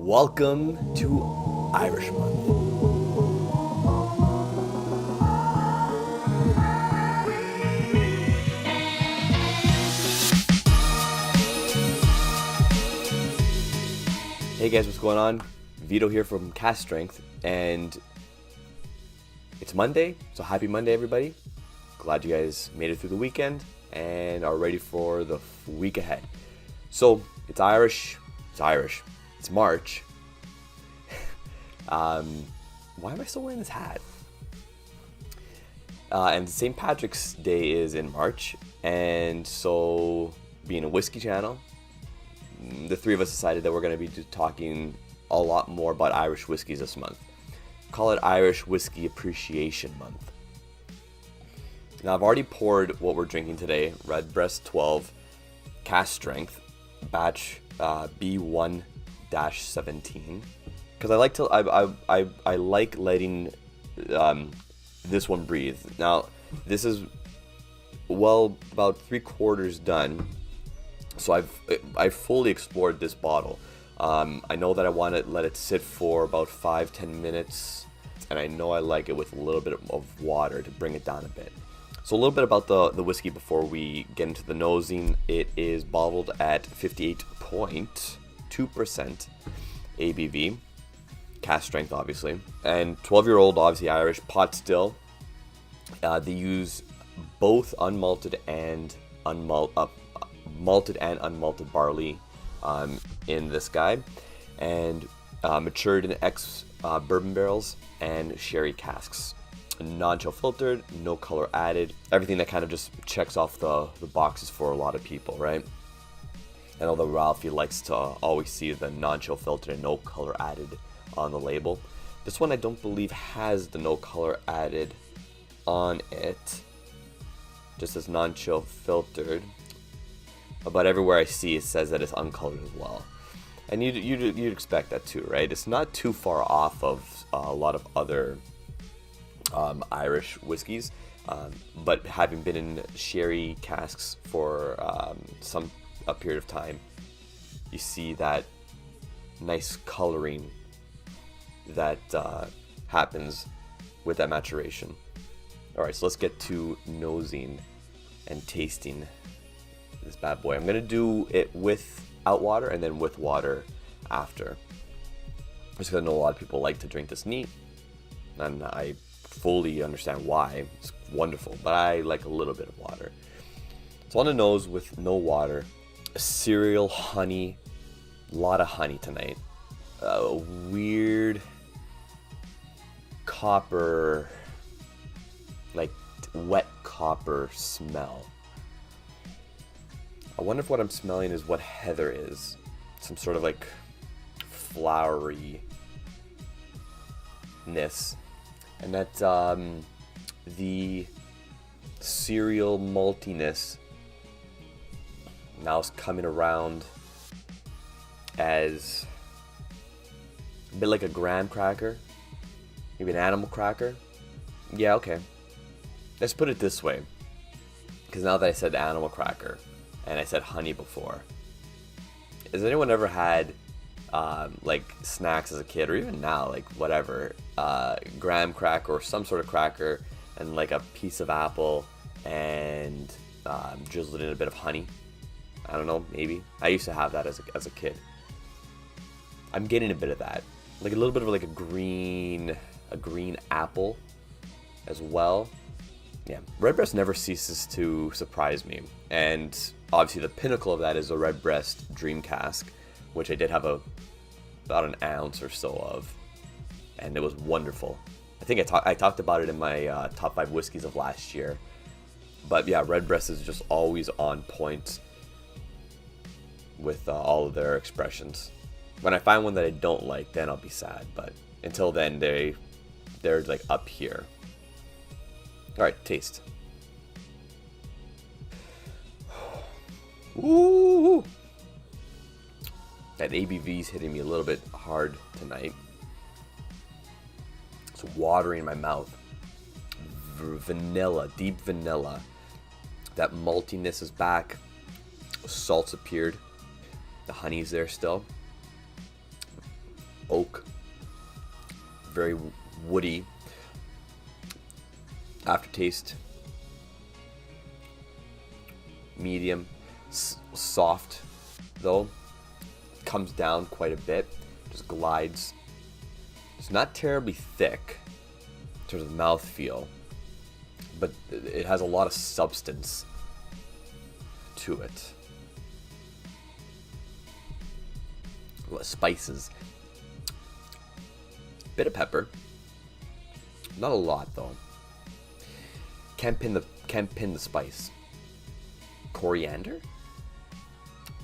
Welcome to Irish Month. Hey guys, what's going on? Vito here from Cask Strength, and it's Monday, so happy Monday everybody. Glad you guys made it through the weekend and are ready for the week ahead. So, it's March. Why am I still wearing this hat? And St. Patrick's Day is in March, and so being a whiskey channel, the three of us decided that we're going to be talking a lot more about Irish whiskeys this month. Call it Irish Whiskey Appreciation Month. Now I've already poured what we're drinking today, Redbreast 12, Cask Strength, batch B1-17, because I like letting this one breathe. Now this is about 3/4 done, so I've fully explored this bottle. I know that I want to let it sit for about 5-10 minutes, and I know I like it with a little bit of water to bring it down a bit. So a little bit about the whiskey before we get into the nosing. It is bottled at 58.2% ABV, Cask Strength obviously, and 12-year-old, obviously Irish pot still. They use both malted and unmalted barley in this guy, and matured in bourbon barrels and sherry casks. Non-chill filtered, no color added, everything that kind of just checks off the boxes for a lot of people, right? I know that Ralphie likes to always see the non-chill filtered and no color added on the label. This one I don't believe has the no color added on it, just as non-chill filtered, but everywhere I see it says that it's uncolored as well. And you'd expect that too, right? It's not too far off of a lot of other Irish whiskeys, but having been in sherry casks for a period of time, you see that nice coloring that happens with that maturation. Alright, so let's get to nosing and tasting this bad boy. I'm gonna do it without water and then with water after, just because I know a lot of people like to drink this neat, and I fully understand why. It's wonderful, but I like a little bit of water. So on the nose with no water, cereal honey, a lot of honey tonight. Weird copper, like wet copper smell. I wonder if what I'm smelling is what heather is. Some sort of like flowery-ness. And that the cereal maltiness now is coming around as a bit like a graham cracker, maybe an animal cracker. Yeah, okay. Let's put it this way, because now that I said animal cracker and I said honey before, has anyone ever had like snacks as a kid, or even now, like whatever, graham cracker or some sort of cracker and like a piece of apple and drizzled in a bit of honey? I don't know, maybe. I used to have that as a kid. I'm getting a bit of that, like a little bit of like a green apple as well. Yeah, Redbreast never ceases to surprise me, and obviously the pinnacle of that is the Redbreast Dream Cask, which I did have about an ounce or so of, and it was wonderful. I think I talked about it in my top 5 whiskeys of last year. But yeah, Redbreast is just always on point with all of their expressions. When I find one that I don't like, then I'll be sad. But until then, they're like up here. All right, taste. Ooh, that ABV's hitting me a little bit hard tonight. It's watery in my mouth. Vanilla, deep vanilla. That maltiness is back. Salt's appeared. The honey's there still. oak, very woody aftertaste, medium, soft though, comes down quite a bit, just glides. It's not terribly thick in terms of mouthfeel, but it has a lot of substance to it. Spices, bit of pepper, not a lot though. Can't pin the spice. Coriander?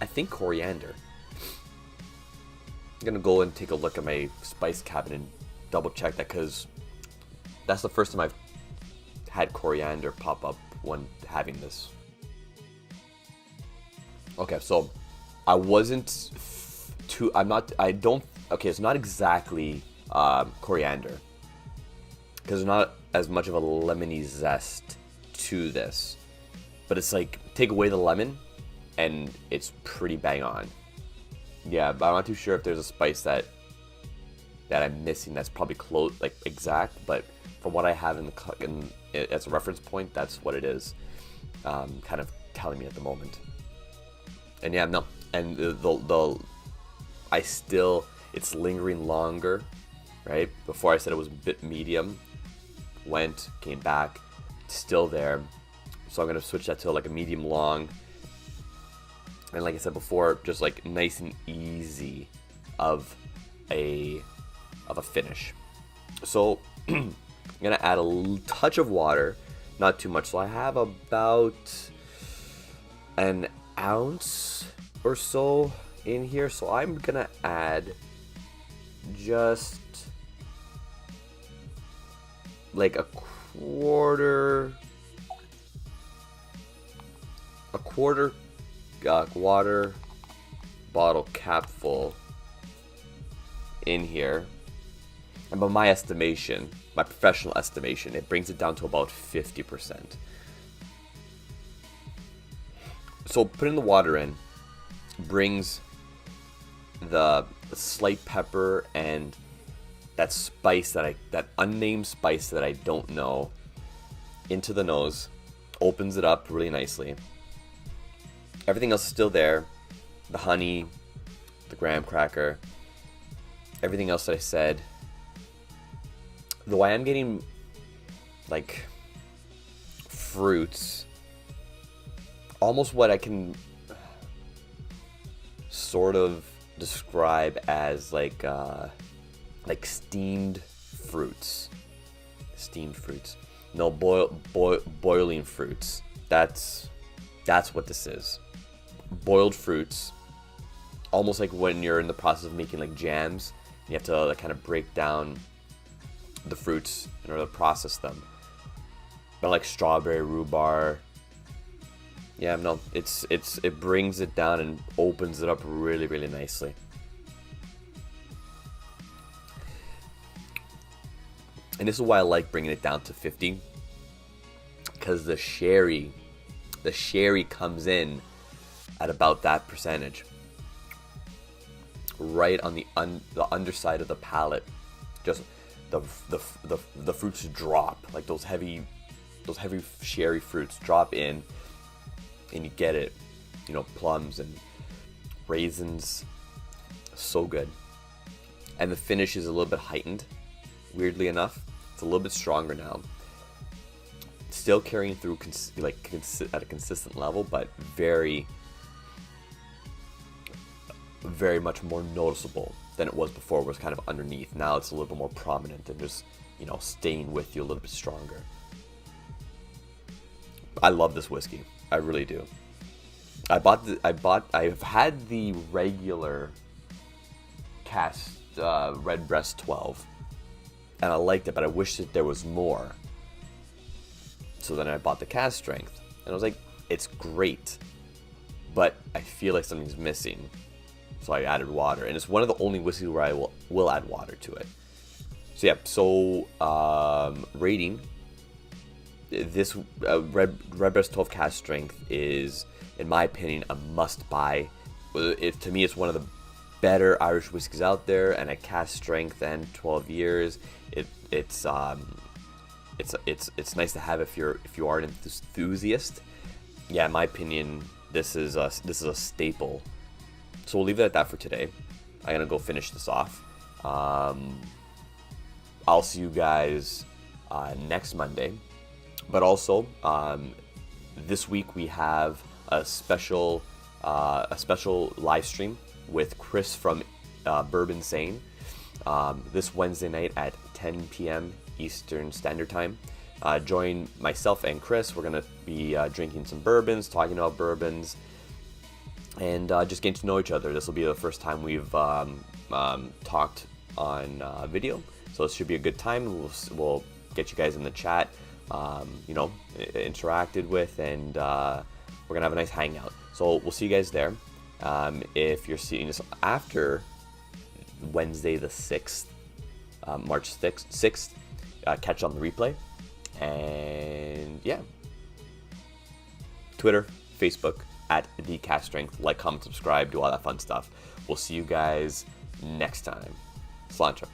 I think coriander. I'm gonna go and take a look at my spice cabinet and double check that, because that's the first time I've had coriander pop up when having this. Okay, so I wasn't too. I don't. Okay, it's not exactly coriander, because there's not as much of a lemony zest to this, but it's like, take away the lemon and it's pretty bang on. Yeah, but I'm not too sure if there's a spice that I'm missing that's probably close, like exact, but from what I have as a reference point, that's what it is kind of telling me at the moment. And yeah, no, and it's lingering longer, right? Before I said it was a bit medium, came back, still there. So I'm gonna switch that to like a medium long. And like I said before, just like nice and easy of a finish. So I'm gonna add a touch of water, not too much. So I have about an ounce or so in here. So I'm gonna add just like a quarter water bottle cap full in here. And by my estimation, my professional estimation, it brings it down to about 50%. So putting the water in brings the slight pepper and that spice that unnamed spice that I don't know into the nose, opens it up really nicely. Everything else is still there. The honey, the graham cracker, everything else that I said. Though I am getting like fruits, almost what I can sort of describe as like steamed fruits. No, boiling fruits. That's what this is. Boiled fruits, almost like when you're in the process of making like jams, you have to like kind of break down the fruits in order to process them. But like strawberry, rhubarb. Yeah, no, it brings it down and opens it up really, really nicely. And this is why I like bringing it down to 50, because the sherry comes in at about that percentage, right on the underside of the palate. Just the fruits drop, like those heavy sherry fruits drop in, and you get it, plums and raisins, so good. And the finish is a little bit heightened, weirdly enough. It's a little bit stronger now. Still carrying through at a consistent level, but very, very much more noticeable than it was before. It was kind of underneath. Now it's a little bit more prominent and just, staying with you a little bit stronger. I love this whiskey. I really do. I've had the regular Cask Redbreast 12, and I liked it, but I wish that there was more. So then I bought the Cask Strength, and I was like, it's great, but I feel like something's missing. So I added water, and it's one of the only whiskeys where I will add water to it. So yeah, rating. This Redbreast 12 Cask Strength is, in my opinion, a must-buy. To me, it's one of the better Irish whiskeys out there, and at Cask Strength and 12 years, it's nice to have if you are an enthusiast. Yeah, in my opinion, this is a staple. So we'll leave it at that for today. I'm gonna go finish this off. I'll see you guys next Monday. But also, this week we have a special live stream with Chris from Bourbon Sane this Wednesday night at 10 p.m. Eastern Standard Time. Join myself and Chris. We're gonna be drinking some bourbons, talking about bourbons, and just getting to know each other. This will be the first time we've talked on video, so it should be a good time. We'll get you guys in the chat, interacted with, and we're gonna have a nice hangout. So we'll see you guys there. If you're seeing this after Wednesday the 6th, March 6th, catch on the replay. And yeah, Twitter, Facebook, at the Cask Strength. Like, comment, subscribe, do all that fun stuff. We'll see you guys next time. Cilantro.